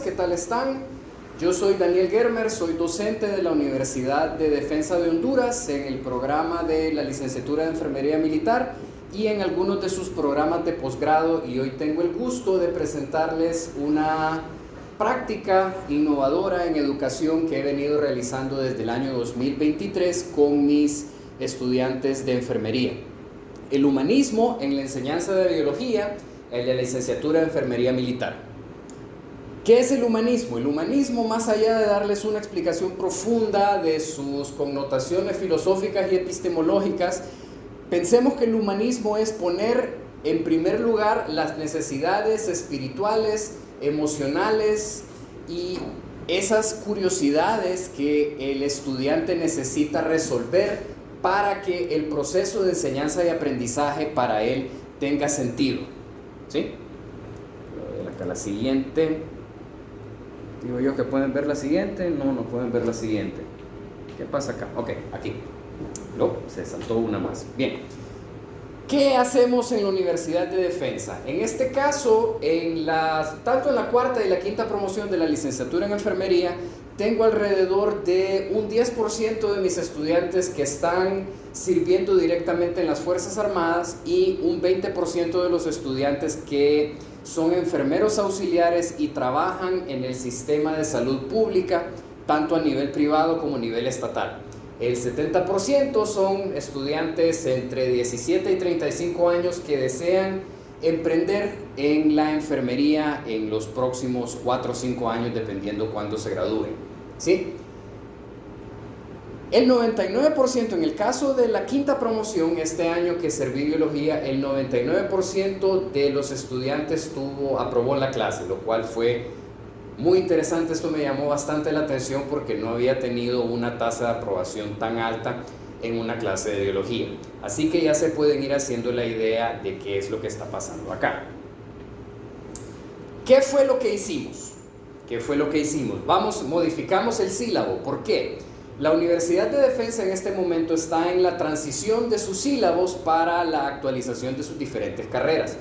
¿Qué tal están? Yo soy Daniel Germer, soy docente de la Universidad de Defensa de Honduras en el programa de la licenciatura de Enfermería Militar y en algunos de sus programas de posgrado, y hoy tengo el gusto de presentarles una práctica innovadora en educación que he venido realizando desde el año 2023 con mis estudiantes de enfermería. El humanismo en la enseñanza de biología en la licenciatura de Enfermería Militar. ¿Qué es el humanismo? El humanismo, más allá de darles una explicación profunda de sus connotaciones filosóficas y epistemológicas, pensemos que el humanismo es poner en primer lugar las necesidades espirituales, emocionales y esas curiosidades que el estudiante necesita resolver para que el proceso de enseñanza y aprendizaje para él tenga sentido. ¿Sí? Voy a ver acá la siguiente. Digo yo que pueden ver la siguiente. No pueden ver la siguiente. ¿Qué pasa acá? Ok, aquí. No, se saltó una más. Bien. ¿Qué hacemos en la Universidad de Defensa? En este caso, tanto en la cuarta y la quinta promoción de la licenciatura en enfermería, tengo alrededor de un 10% de mis estudiantes que están sirviendo directamente en las Fuerzas Armadas y un 20% de los estudiantes que son enfermeros auxiliares y trabajan en el sistema de salud pública, tanto a nivel privado como a nivel estatal. El 70% son estudiantes entre 17 y 35 años que desean emprender en la enfermería en los próximos 4 o 5 años, dependiendo cuándo se gradúen. ¿Sí? El 99%, en el caso de la quinta promoción, este año que serví biología, el 99% de los estudiantes aprobó la clase, lo cual fue muy interesante. Esto me llamó bastante la atención porque no había tenido una tasa de aprobación tan alta en una clase de biología. Así que ya se pueden ir haciendo la idea de qué es lo que está pasando acá. ¿Qué fue lo que hicimos? Modificamos el sílabo. ¿Por qué? La Universidad de Defensa en este momento está en la transición de sus sílabos para la actualización de sus diferentes carreras.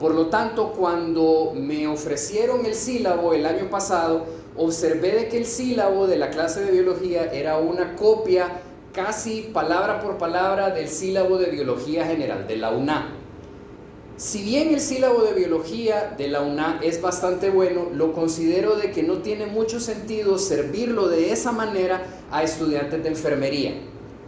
Por lo tanto, cuando me ofrecieron el sílabo el año pasado, observé de que el sílabo de la clase de biología era una copia casi palabra por palabra del sílabo de biología general de la UNA. Si bien el sílabo de biología de la UNA es bastante bueno, lo considero de que no tiene mucho sentido servirlo de esa manera a estudiantes de enfermería.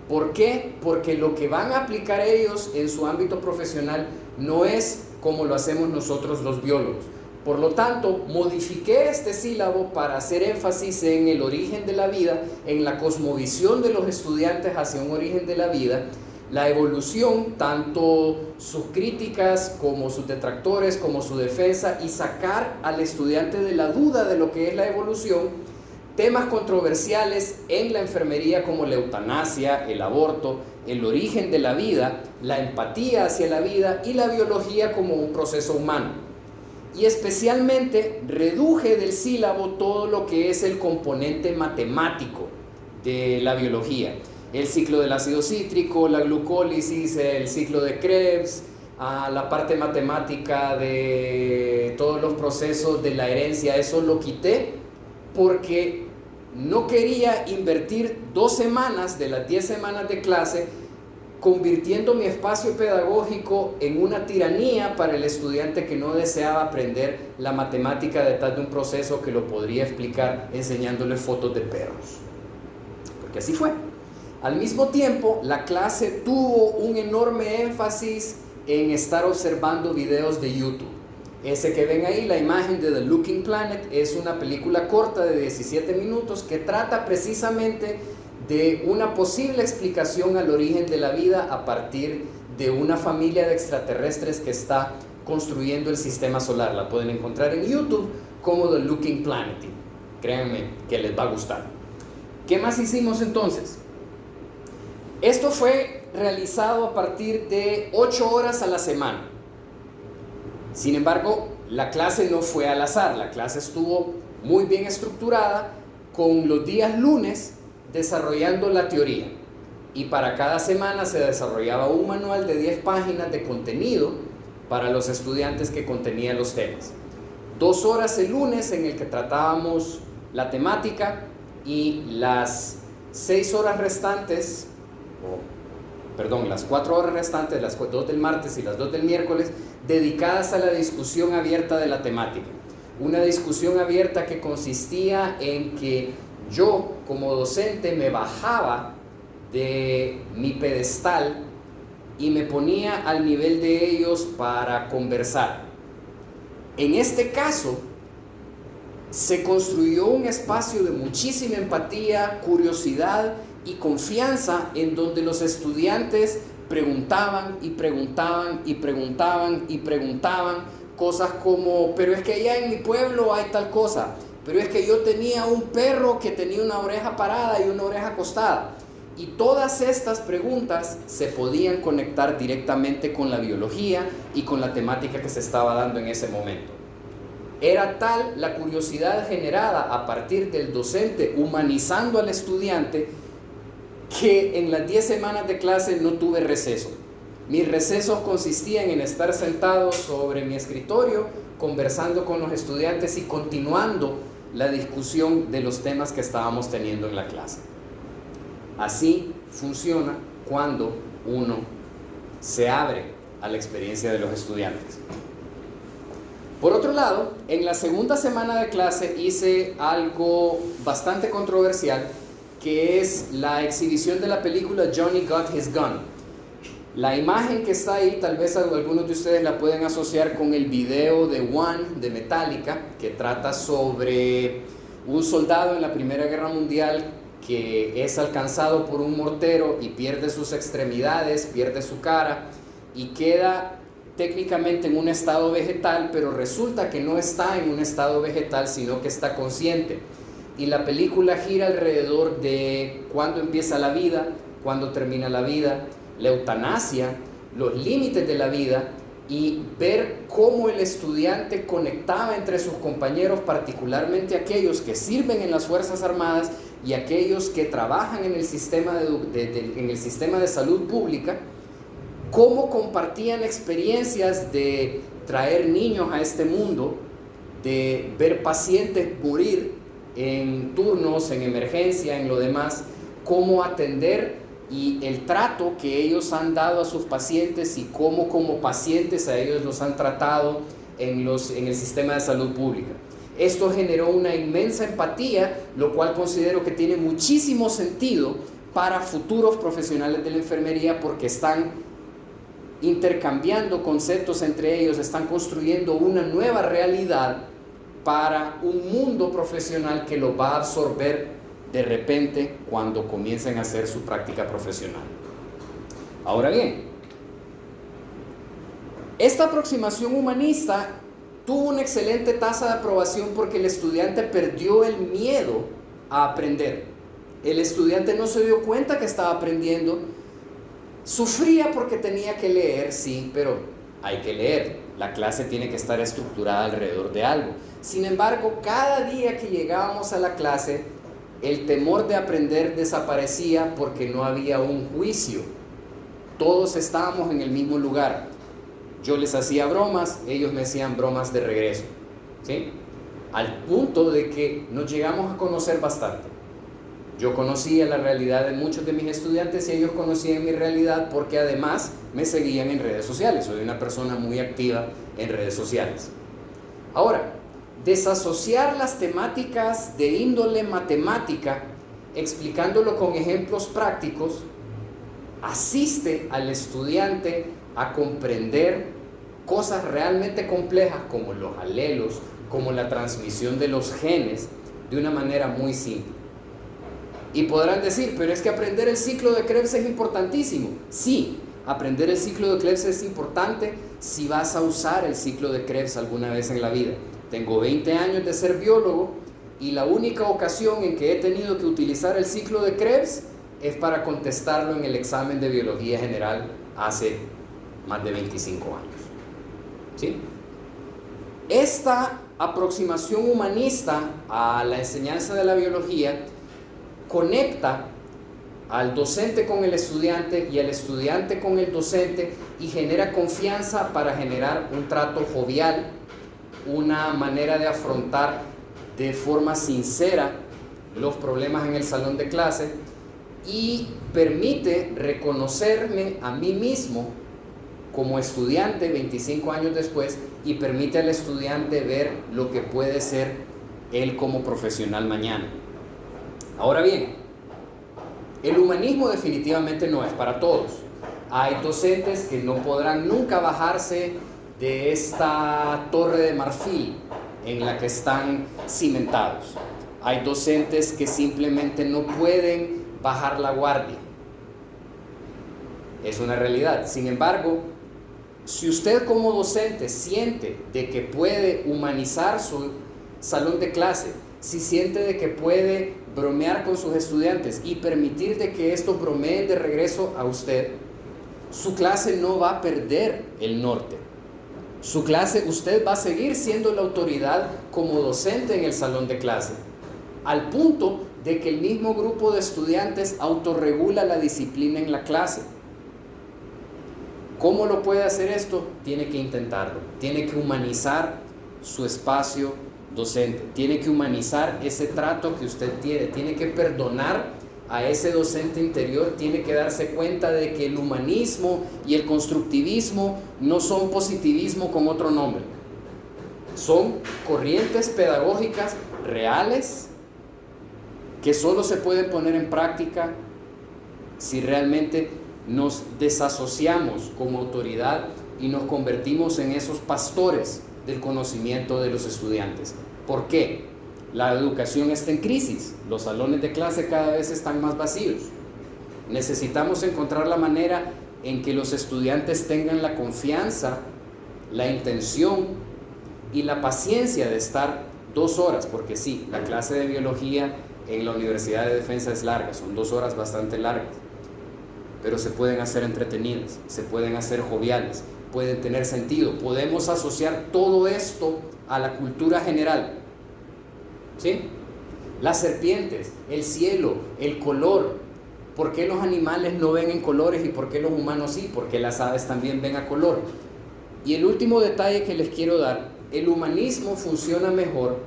¿Por qué? Porque lo que van a aplicar ellos en su ámbito profesional no es como lo hacemos nosotros los biólogos. Por lo tanto, modifiqué este sílabo para hacer énfasis en el origen de la vida, en la cosmovisión de los estudiantes hacia un origen de la vida, la evolución, tanto sus críticas como sus detractores, como su defensa, y sacar al estudiante de la duda de lo que es la evolución, temas controversiales en la enfermería como la eutanasia, el aborto, el origen de la vida, la empatía hacia la vida y la biología como un proceso humano. Y especialmente reduje del sílabo todo lo que es el componente matemático de la biología. El ciclo del ácido cítrico, la glucólisis, el ciclo de Krebs, la parte matemática de todos los procesos de la herencia. Eso lo quité porque no quería invertir 2 semanas de las 10 semanas de clase convirtiendo mi espacio pedagógico en una tiranía para el estudiante que no deseaba aprender la matemática detrás de un proceso que lo podría explicar enseñándole fotos de perros. Porque así fue. Al mismo tiempo, la clase tuvo un enorme énfasis en estar observando videos de YouTube. Ese que ven ahí, la imagen de The Looking Planet, es una película corta de 17 minutos que trata precisamente de una posible explicación al origen de la vida a partir de una familia de extraterrestres que está construyendo el sistema solar. La pueden encontrar en YouTube como The Looking Planet. Créanme que les va a gustar. ¿Qué más hicimos entonces? Esto fue realizado a partir de 8 horas a la semana. Sin embargo, la clase no fue al azar. La clase estuvo muy bien estructurada, con los días lunes desarrollando la teoría. Y para cada semana se desarrollaba un manual de 10 páginas de contenido para los estudiantes que contenía los temas. 2 horas el lunes en el que tratábamos la temática y las 6 horas restantes, las 4 horas restantes, las 2 del martes y las 2 del miércoles, dedicadas a la discusión abierta de la temática. Una discusión abierta que consistía en que yo, como docente, me bajaba de mi pedestal y me ponía al nivel de ellos para conversar. En este caso, se construyó un espacio de muchísima empatía, curiosidad y confianza en donde los estudiantes preguntaban y preguntaban y preguntaban y preguntaban cosas como, pero es que allá en mi pueblo hay tal cosa, pero es que yo tenía un perro que tenía una oreja parada y una oreja acostada. Y todas estas preguntas se podían conectar directamente con la biología y con la temática que se estaba dando en ese momento. Era tal la curiosidad generada a partir del docente humanizando al estudiante que en las 10 semanas de clase no tuve receso. Mis recesos consistían en estar sentado sobre mi escritorio, conversando con los estudiantes y continuando la discusión de los temas que estábamos teniendo en la clase. Así funciona cuando uno se abre a la experiencia de los estudiantes. Por otro lado, en la segunda semana de clase hice algo bastante controversial, que es la exhibición de la película Johnny Got His Gun. La imagen que está ahí, tal vez algunos de ustedes la pueden asociar con el video de One de Metallica, que trata sobre un soldado en la Primera Guerra Mundial que es alcanzado por un mortero y pierde sus extremidades, pierde su cara y queda técnicamente en un estado vegetal, pero resulta que no está en un estado vegetal, sino que está consciente. Y la película gira alrededor de cuándo empieza la vida, cuándo termina la vida, la eutanasia, los límites de la vida y ver cómo el estudiante conectaba entre sus compañeros, particularmente aquellos que sirven en las Fuerzas Armadas y aquellos que trabajan en el sistema de salud pública, cómo compartían experiencias de traer niños a este mundo, de ver pacientes morir en turnos, en emergencia, en lo demás, cómo atender y el trato que ellos han dado a sus pacientes y cómo como pacientes a ellos los han tratado en el sistema de salud pública. Esto generó una inmensa empatía, lo cual considero que tiene muchísimo sentido para futuros profesionales de la enfermería porque están intercambiando conceptos entre ellos, están construyendo una nueva realidad para un mundo profesional que lo va a absorber de repente cuando comiencen a hacer su práctica profesional. Ahora bien, esta aproximación humanista tuvo una excelente tasa de aprobación porque el estudiante perdió el miedo a aprender. El estudiante no se dio cuenta que estaba aprendiendo, sufría porque tenía que leer, sí, pero hay que leer. La clase tiene que estar estructurada alrededor de algo. Sin embargo, cada día que llegábamos a la clase, el temor de aprender desaparecía porque no había un juicio. Todos estábamos en el mismo lugar. Yo les hacía bromas, ellos me hacían bromas de regreso, ¿sí? Al punto de que nos llegamos a conocer bastante. Yo conocía la realidad de muchos de mis estudiantes y ellos conocían mi realidad porque además me seguían en redes sociales. Soy una persona muy activa en redes sociales. Ahora, desasociar las temáticas de índole matemática, explicándolo con ejemplos prácticos, asiste al estudiante a comprender cosas realmente complejas como los alelos, como la transmisión de los genes, de una manera muy simple. Y podrán decir, pero es que aprender el ciclo de Krebs es importantísimo. Sí, aprender el ciclo de Krebs es importante si vas a usar el ciclo de Krebs alguna vez en la vida. Tengo 20 años de ser biólogo y la única ocasión en que he tenido que utilizar el ciclo de Krebs es para contestarlo en el examen de biología general hace más de 25 años. ¿Sí? Esta aproximación humanista a la enseñanza de la biología conecta al docente con el estudiante y al estudiante con el docente y genera confianza para generar un trato jovial, una manera de afrontar de forma sincera los problemas en el salón de clase y permite reconocerme a mí mismo como estudiante 25 años después y permite al estudiante ver lo que puede ser él como profesional mañana. Ahora bien, el humanismo definitivamente no es para todos. Hay docentes que no podrán nunca bajarse de esta torre de marfil en la que están cimentados. Hay docentes que simplemente no pueden bajar la guardia. Es una realidad. Sin embargo, si usted como docente siente de que puede humanizar su salón de clase, si siente de que puede bromear con sus estudiantes y permitir de que estos bromeen de regreso a usted, su clase no va a perder el norte. Su clase, usted va a seguir siendo la autoridad como docente en el salón de clase, al punto de que el mismo grupo de estudiantes autorregula la disciplina en la clase. ¿Cómo lo puede hacer esto? Tiene que intentarlo, tiene que humanizar su espacio docente, tiene que humanizar ese trato que usted tiene que perdonar a ese docente interior, tiene que darse cuenta de que el humanismo y el constructivismo no son positivismo con otro nombre, son corrientes pedagógicas reales que solo se pueden poner en práctica si realmente nos desasociamos como autoridad y nos convertimos en esos pastores del conocimiento de los estudiantes. ¿Por qué? La educación está en crisis, los salones de clase cada vez están más vacíos. Necesitamos encontrar la manera en que los estudiantes tengan la confianza, la intención y la paciencia de estar 2 horas, porque sí, la clase de biología en la Universidad de Defensa es larga, son 2 horas bastante largas, pero se pueden hacer entretenidas, se pueden hacer joviales, pueden tener sentido. Podemos asociar todo esto a la cultura general, ¿sí? Las serpientes, el cielo, el color. ¿Por qué los animales no ven en colores y por qué los humanos sí? Porque las aves también ven a color. Y el último detalle que les quiero dar, el humanismo funciona mejor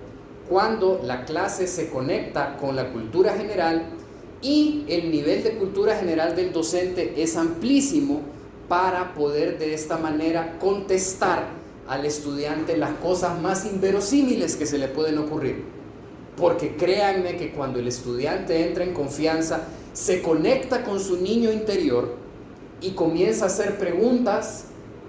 cuando la clase se conecta con la cultura general y el nivel de cultura general del docente es amplísimo para poder de esta manera contestar al estudiante las cosas más inverosímiles que se le pueden ocurrir. Porque créanme que cuando el estudiante entra en confianza, se conecta con su niño interior y comienza a hacer preguntas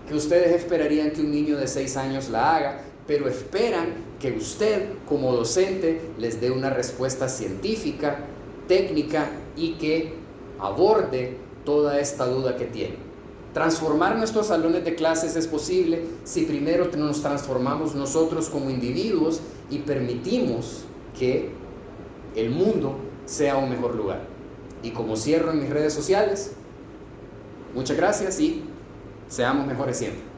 que ustedes esperarían que un niño de 6 años la haga, pero esperan que usted como docente les dé una respuesta científica, técnica y que aborde toda esta duda que tiene. Transformar nuestros salones de clases es posible si primero nos transformamos nosotros como individuos y permitimos que el mundo sea un mejor lugar. Y como cierro en mis redes sociales, muchas gracias y seamos mejores siempre.